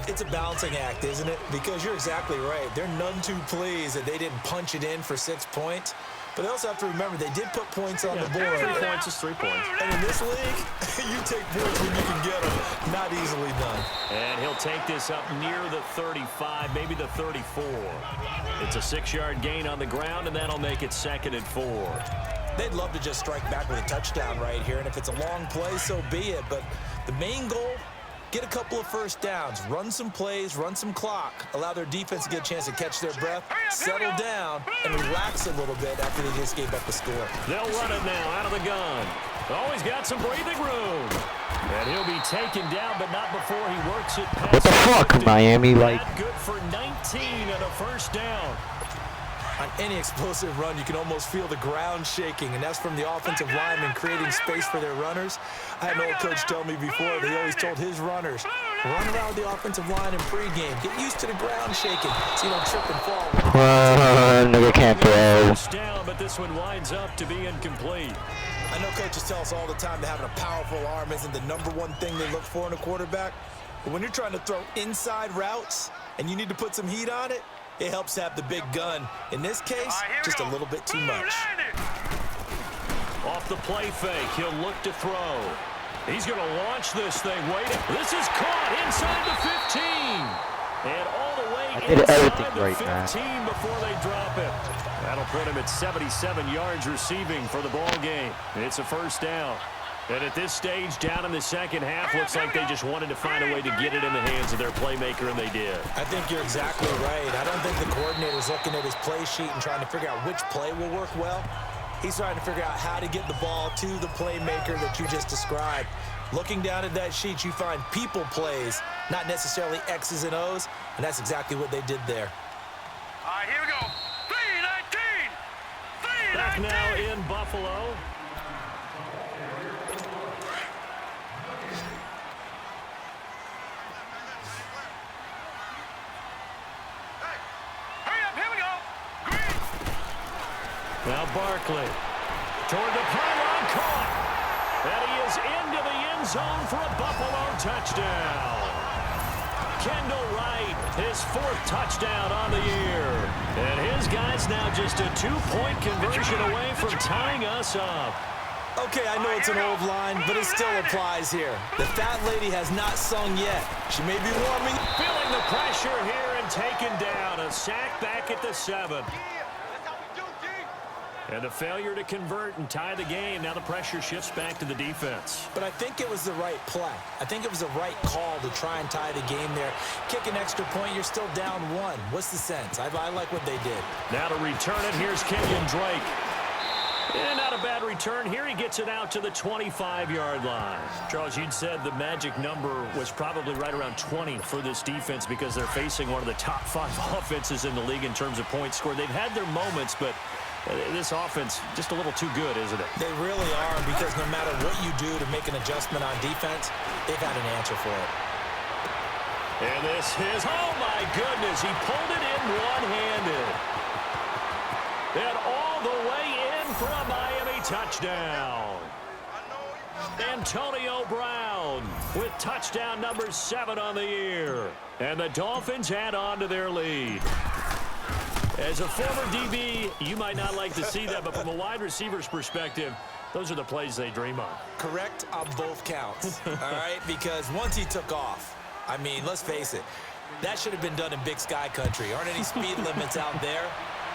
It's a balancing act, isn't it? Because you're exactly right. They're none too pleased that they didn't punch it in for 6 points. But they also have to remember they did put points on the board. 3 points is 3 points. And in this league, you take points when you can get them. Not easily done. And he'll take this up near the 35, maybe the 34. It's a 6-yard gain on the ground, and that'll make it 2nd and 4. They'd love to just strike back with a touchdown right here. And if it's a long play, so be it. But the main goal, get a couple of first downs, run some plays, run some clock, allow their defense to get a chance to catch their breath, settle down, and relax a little bit after they just gave up a score. They'll run it now out of the gun. Always got some breathing room. And he'll be taken down, but not before he works it past. What the fuck, 50. Miami? Like, Good for 19 and a 1st down. On any explosive run, you can almost feel the ground shaking, and that's from the offensive linemen creating space for their runners. I had an old coach tell me before that he always told his runners, run around the offensive line in pregame. Get used to the ground shaking so you don't trip and fall. nigga can't throw. Down, but this one winds up to be incomplete. I know coaches tell us all the time that having a powerful arm isn't the #1 thing they look for in a quarterback. But when you're trying to throw inside routes and you need to put some heat on it, it helps to have the big gun. In this case, just a little bit too much. Off the play fake, he'll look to throw. He's going to launch this thing. This is caught inside the 15. And all the way inside the 15 before they drop it. That'll put him at 77 yards receiving for the ball game. It's a 1st down. And at this stage, down in the second half, looks like they just wanted to find a way to get it in the hands of their playmaker, and they did. I think you're exactly right. I don't think the coordinator's looking at his play sheet and trying to figure out which play will work well. He's trying to figure out how to get the ball to the playmaker that you just described. Looking down at that sheet, you find people plays, not necessarily X's and O's, and that's exactly what they did there. All right, here we go. 3-19. Back now in Buffalo. Now Barkley toward the pylon, caught. And he is into the end zone for a Buffalo touchdown. Kendall Wright, his 4th touchdown on the year. And his guy's now just a 2-point conversion away from tying us up. Okay, I know it's an old line, but it still applies here. The fat lady has not sung yet. She may be warming. Feeling the pressure here and taken down. A sack back at the 7. And a failure to convert and tie the game. Now the pressure shifts back to the defense. But I think it was the right play. I think it was the right call to try and tie the game there. Kick an extra point, you're still down 1. What's the sense? I like what they did. Now to return it, here's Kenyon Drake. And not a bad return here. He gets it out to the 25-yard line. Charles, you'd said the magic number was probably right around 20 for this defense because they're facing one of the top 5 offenses in the league in terms of points scored. They've had their moments, but this offense just a little too good, isn't it? They really are, because no matter what you do to make an adjustment on defense, they've had an answer for it. And this is, oh my goodness, he pulled it in one-handed. And all the way in for a Miami touchdown. Antonio Brown with touchdown number 7 on the year. And the Dolphins add on to their lead. As a former DB, you might not like to see that, but from a wide receiver's perspective, those are the plays they dream of. Correct on both counts, all right? Because once he took off, I mean, let's face it, that should have been done in Big Sky Country. Aren't any speed limits out there?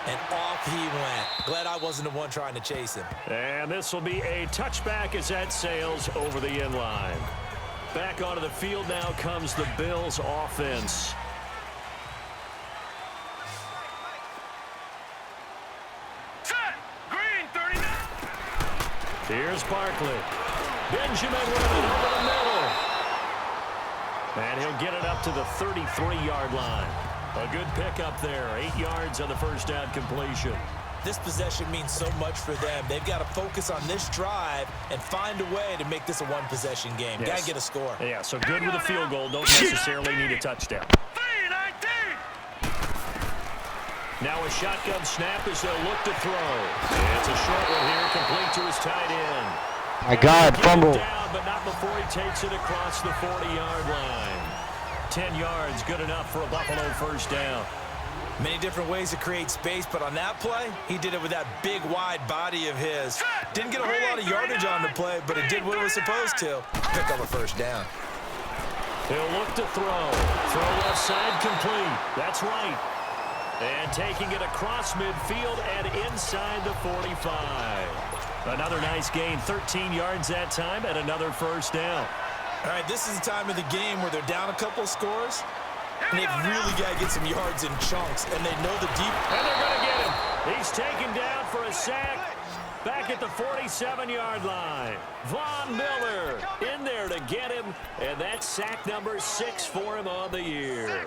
And off he went. Glad I wasn't the one trying to chase him. And this will be a touchback as that sails over the end line. Back onto the field now comes the Bills offense. Here's Barkley. Benjamin with it over the middle. And he'll get it up to the 33-yard line. A good pickup there. 8 yards on the first down completion. This possession means so much for them. They've got to focus on this drive and find a way to make this a one-possession game. Yes. Got to get a score. Yeah, so good with a field goal. Don't necessarily need a touchdown. Now a shotgun snap as they'll look to throw. It's a short one here, complete to his tight end. My God, fumble. Down, but not before he takes it across the 40-yard line. 10 yards, good enough for a Buffalo first down. Many different ways to create space, but on that play, he did it with that big, wide body of his. Didn't get a whole lot of yardage on the play, but it did what it was supposed to. Pick up a first down. He'll look to throw. Throw left side complete. That's right. And taking it across midfield and inside the 45. Another nice gain, 13 yards that time, and another first down. All right, this is the time of the game where they're down a couple of scores, and they've really got to get some yards in chunks, and they know the deep. And they're going to get him. He's taken down for a sack back at the 47-yard line. Von Miller in there to get him, and that's sack number 6 for him on the year.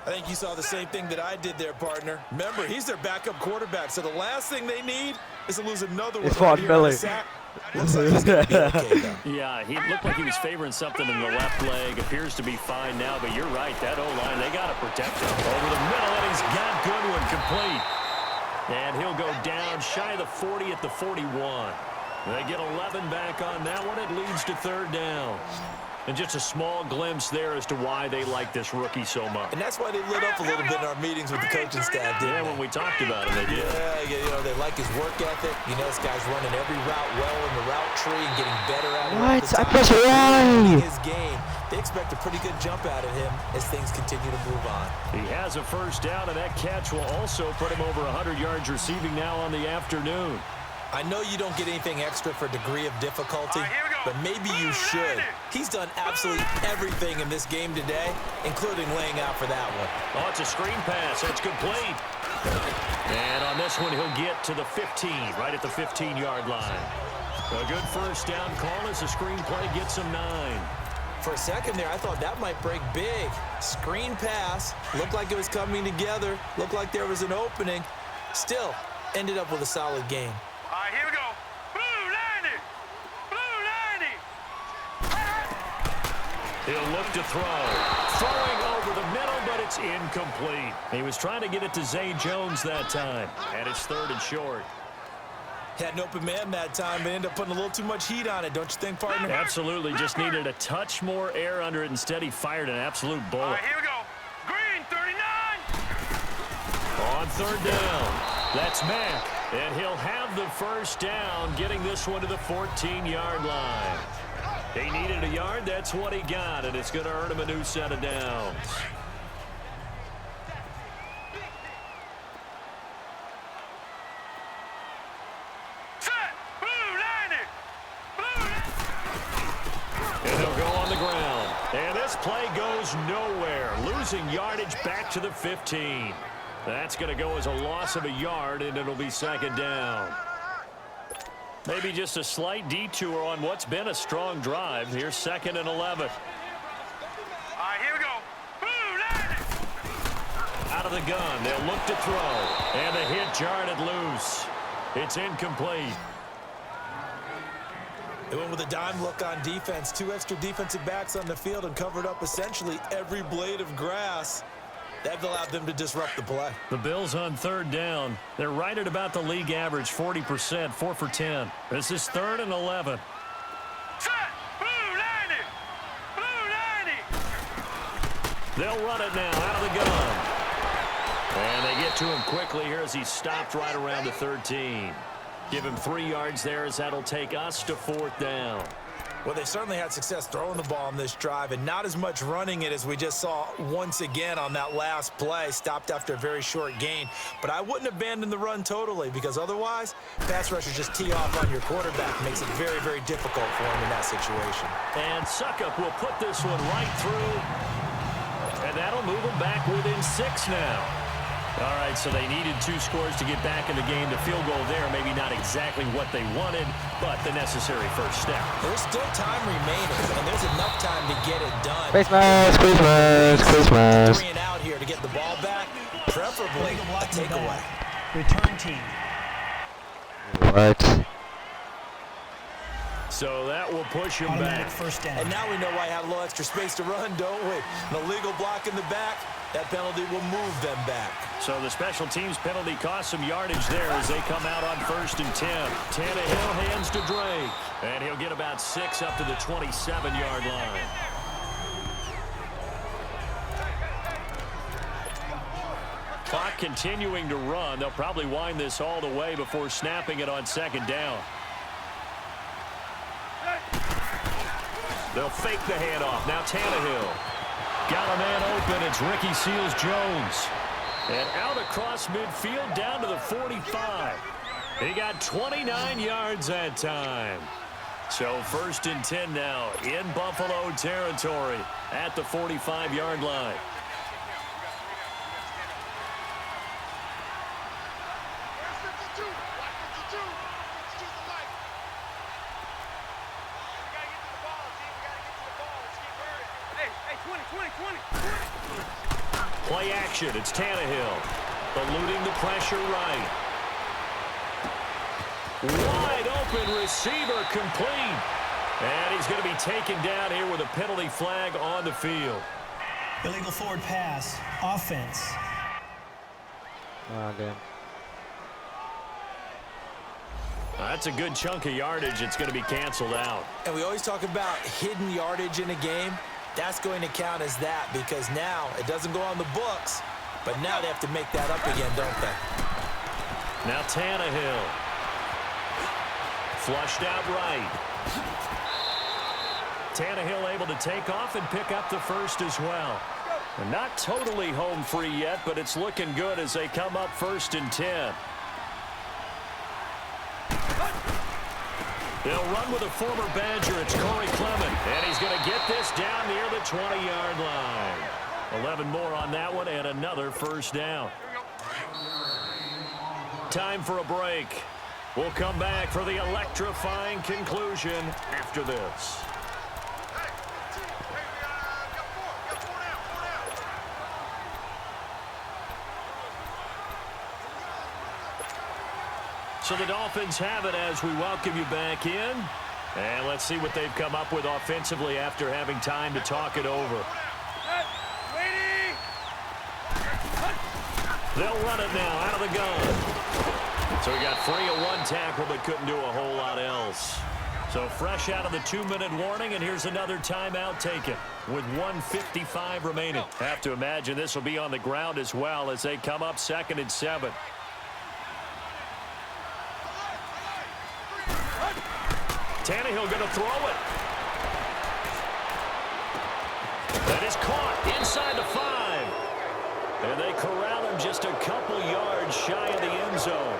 I think you saw the same thing that I did there, partner. Remember, he's their backup quarterback, so the last thing they need is to lose another one. It's Von Miller. Looks like he's going to be okay, though. Yeah, he looked like he was favoring something in the left leg. Appears to be fine now, but you're right. That O-line, they got to protect him. Over the middle, and he's got Goodwin complete. And he'll go down shy of the 40 at the 41. They get 11 back on that one. It leads to third down. And just a small glimpse there as to why they like this rookie so much. And that's why they lit up a little bit in our meetings with the coaching staff, didn't they? When we talked about him, they did. Yeah, you know, they like his work ethic. You know, this guy's running every route well in the route tree and getting better at it. What? I pressed Y. His game. They expect a pretty good jump out of him as things continue to move on. He has a first down, and that catch will also put him over 100 yards receiving now on the afternoon. I know you don't get anything extra for degree of difficulty, but maybe you should. He's done absolutely everything in this game today, including laying out for that one. Oh, it's a screen pass. That's complete. And on this one, he'll get to the 15, right at the 15-yard line. A good first down call as the screen play gets him 9. For a second there, I thought that might break big. Screen pass. Looked like it was coming together. Looked like there was an opening. Still, ended up with a solid game. All right, here we go. Blue 90. Blue 90. He'll look to throw. Throwing over the middle, but it's incomplete. He was trying to get it to Zay Jones that time. And it's 3rd and short. Had an open man that time, but ended up putting a little too much heat on it, don't you think, partner? Absolutely. Just needed a touch more air under it. Instead, he fired an absolute bullet. All right, here we go. Green 39. On 3rd down, that's Mack. And he'll have the first down, getting this one to the 14-yard line. He needed a yard. That's what he got, and it's going to earn him a new set of downs. Set. Blue 90. Blue 90. And he'll go on the ground. And this play goes nowhere. Losing yardage back to the 15. That's going to go as a loss of a yard, and it'll be 2nd down. Maybe just a slight detour on what's been a strong drive. Here's 2nd and 11. All right, here we go. Blue 90. Out of the gun, they'll look to throw. And the hit jarred it loose. It's incomplete. They went with a dime look on defense. 2 extra defensive backs on the field and covered up essentially every blade of grass. That allowed them to disrupt the play. The Bills on 3rd down. They're right at about the league average, 40%, 4 for 10. This is 3rd and 11. Set. Blue 90. Blue 90. They'll run it now out of the gun. And they get to him quickly here as he stopped right around the 13. Give him 3 yards there as that'll take us to 4th down. Well, they certainly had success throwing the ball on this drive and not as much running it as we just saw once again on that last play. Stopped after a very short gain. But I wouldn't abandon the run totally because otherwise, pass rushers just tee off on your quarterback. Makes it very, very difficult for him in that situation. And Suckup will put this one right through. And that'll move them back within 6 now. All right, so they needed 2 scores to get back in the game. The field goal there, maybe not exactly what they wanted, but the necessary first step. There's still time remaining, and there's enough time to get it done. Christmas, Christmas, Christmas. 3 and out here to get the ball back, preferably a takeaway. Return team. What? So that will push him Automatic back. first down. And now we know why I have a little extra space to run, don't we? An illegal block in the back, that penalty will move them back. So the special teams penalty cost some yardage there as they come out on 1st and 10. Tannehill hands to Drake. And he'll get about 6 up to the 27-yard line. Clock continuing to run. They'll probably wind this all the way before snapping it on 2nd down. They'll fake the handoff. Now Tannehill. Got a man open. It's Ricky Seals-Jones. And out across midfield down to the 45. He got 29 yards that time. So 1st and 10 now in Buffalo territory at the 45-yard line. Play action. It's Tannehill. Eluding the pressure right. Wide open receiver complete. And he's going to be taken down here with a penalty flag on the field. Illegal forward pass. Offense. Oh, damn. That's a good chunk of yardage. It's going to be canceled out. And we always talk about hidden yardage in a game. That's going to count as that because now it doesn't go on the books, but now they have to make that up again, don't they? Now Tannehill. Flushed out right. Tannehill able to take off and pick up the first as well. They're not totally home free yet, but it's looking good as they come up 1st and 10. They'll run with a former Badger. It's Corey Clement. And he's going to get this down near the 20-yard line. 11 more on that one and another first down. Time for a break. We'll come back for the electrifying conclusion after this. So the Dolphins have it as we welcome you back in. And let's see what they've come up with offensively after having time to talk it over. They'll run it now out of the gun. So he got free of one tackle but couldn't do a whole lot else. So fresh out of the 2-minute warning, and here's another timeout taken with 1:55 remaining. Have to imagine this will be on the ground as well as they come up 2nd and 7. Tannehill going to throw it. That is caught inside the 5. And they corral him just a couple yards shy of the end zone.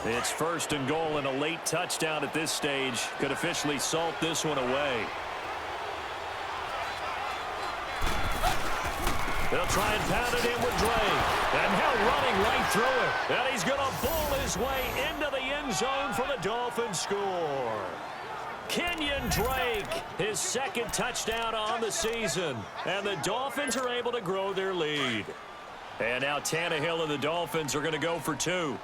It's 1st and goal, and a late touchdown at this stage could officially salt this one away. They'll try and pound it in with Drake. And Hill running right through it. And he's going to bowl his way into the end zone for the Dolphins score. Kenyon Drake, his 2nd touchdown on the season. And the Dolphins are able to grow their lead. And now Tannehill and the Dolphins are going to go for 2.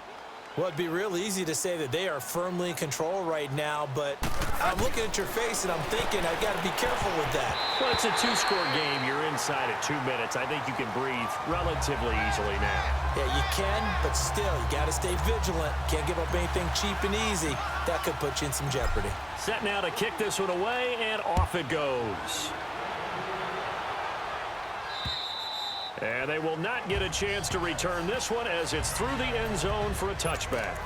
Well, it'd be real easy to say that they are firmly in control right now, but I'm looking at your face and I'm thinking I've got to be careful with that. Well, it's a 2-score game. You're inside at 2 minutes. I think you can breathe relatively easily now. Yeah, you can, but still, you got to stay vigilant. Can't give up anything cheap and easy. That could put you in some jeopardy. Set now to kick this one away, and off it goes. And they will not get a chance to return this one as it's through the end zone for a touchback.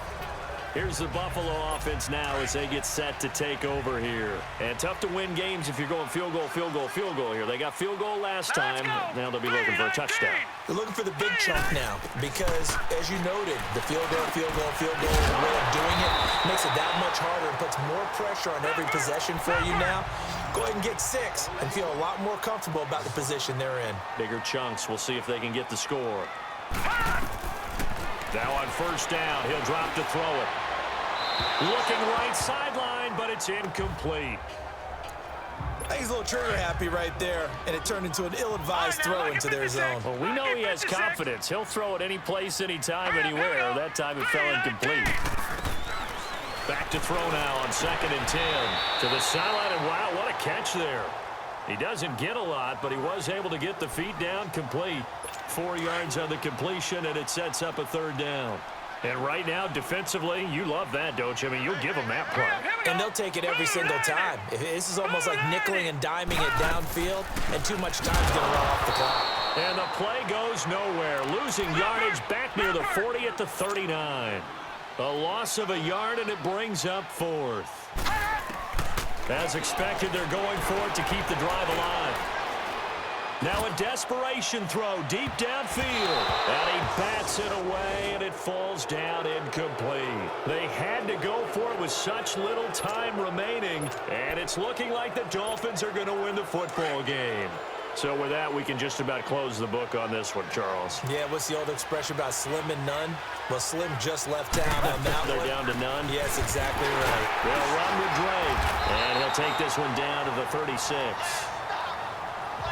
Here's the Buffalo offense now as they get set to take over here. And tough to win games if you're going field goal, field goal, field goal here. They got field goal last time. Now they'll be looking for a touchdown. They're looking for the big chunk now because, as you noted, the field goal, field goal, field goal way of doing it makes it that much harder and puts more pressure on every possession for you now. Go ahead and get 6 and feel a lot more comfortable about the position they're in. Bigger chunks. We'll see if they can get the score. Now on 1st down, he'll drop to throw it. Looking right sideline, but it's incomplete. I think he's a little trigger happy right there, and it turned into an ill-advised throw into their zone. Well, we know he has confidence. He'll throw it any place, anytime, anywhere. That time it fell incomplete. Back to throw now on 2nd and 10. To the sideline, and wow, what a catch there. He doesn't get a lot, but he was able to get the feet down complete. 4 yards on the completion, and it sets up a 3rd down. And right now, defensively, you love that, don't you? I mean, you'll give them that play. And they'll take it every single time. This is almost like nickeling and diming it downfield, and too much time's going to run off the clock. And the play goes nowhere. Losing yardage back near the 40 at the 39. A loss of a yard, and it brings up 4th. As expected, they're going for it to keep the drive alive. Now a desperation throw deep downfield. And he bats it away, and it falls down incomplete. They had to go for it with such little time remaining, and it's looking like the Dolphins are going to win the football game. So with that, we can just about close the book on this one, Charles. Yeah, what's the old expression about slim and none? Well, Slim just left town on that They're one. down to none? Yes, exactly right. They'll run with Drake, and he'll take this one down to the 36.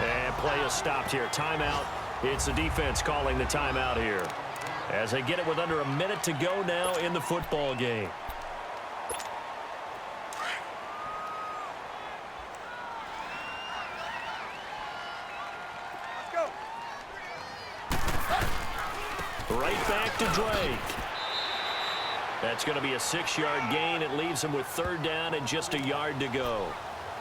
And play is stopped here. Timeout. It's the defense calling the timeout here. As they get it with under a minute to go now in the football game. Right back to Drake. That's going to be a 6-yard gain. It leaves him with 3rd down and just a yard to go.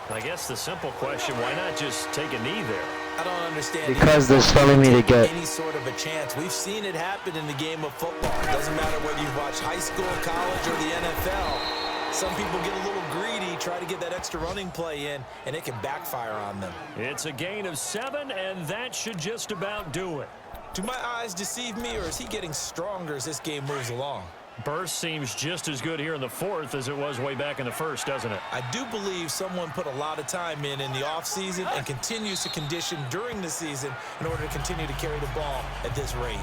I guess the simple question, why not just take a knee there? I don't understand. Because they're telling me to get any sort of a chance. We've seen it happen in the game of football. It doesn't matter whether you watch high school, college, or the NFL. Some people get a little greedy try to get that extra running play in, and it can backfire on them. It's a gain of 7, and that should just about do it. Do my eyes deceive me, or is he getting stronger as this game moves along? Burst seems just as good here in the 4th as it was way back in the 1st, doesn't it? I do believe someone put a lot of time in the offseason and continues to condition during the season in order to continue to carry the ball at this rate.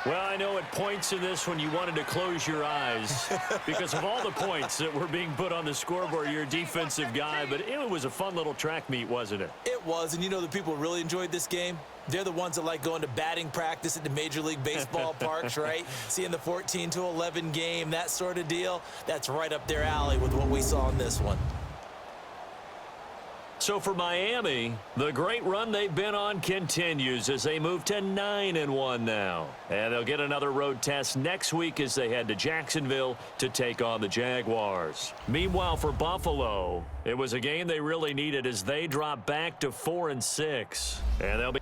Well, I know at points in this when you wanted to close your eyes because of all the points that were being put on the scoreboard. You're a defensive guy, but it was a fun little track meet, wasn't it? It was, and you know the people who really enjoyed this game? They're the ones that like going to batting practice at the Major League Baseball parks, right? Seeing the 14-11 game, that sort of deal. That's right up their alley with what we saw in this one. So for Miami, the great run they've been on continues as they move to 9-1 now. And they'll get another road test next week as they head to Jacksonville to take on the Jaguars. Meanwhile, for Buffalo, it was a game they really needed as they drop back to 4-6. And they'll be...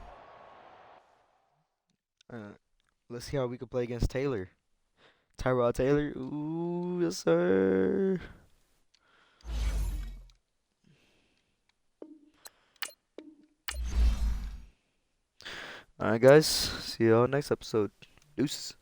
Let's see how we can play against Taylor. Tyrod Taylor. Ooh, yes, sir. Alright, guys. See y'all next episode. Deuces.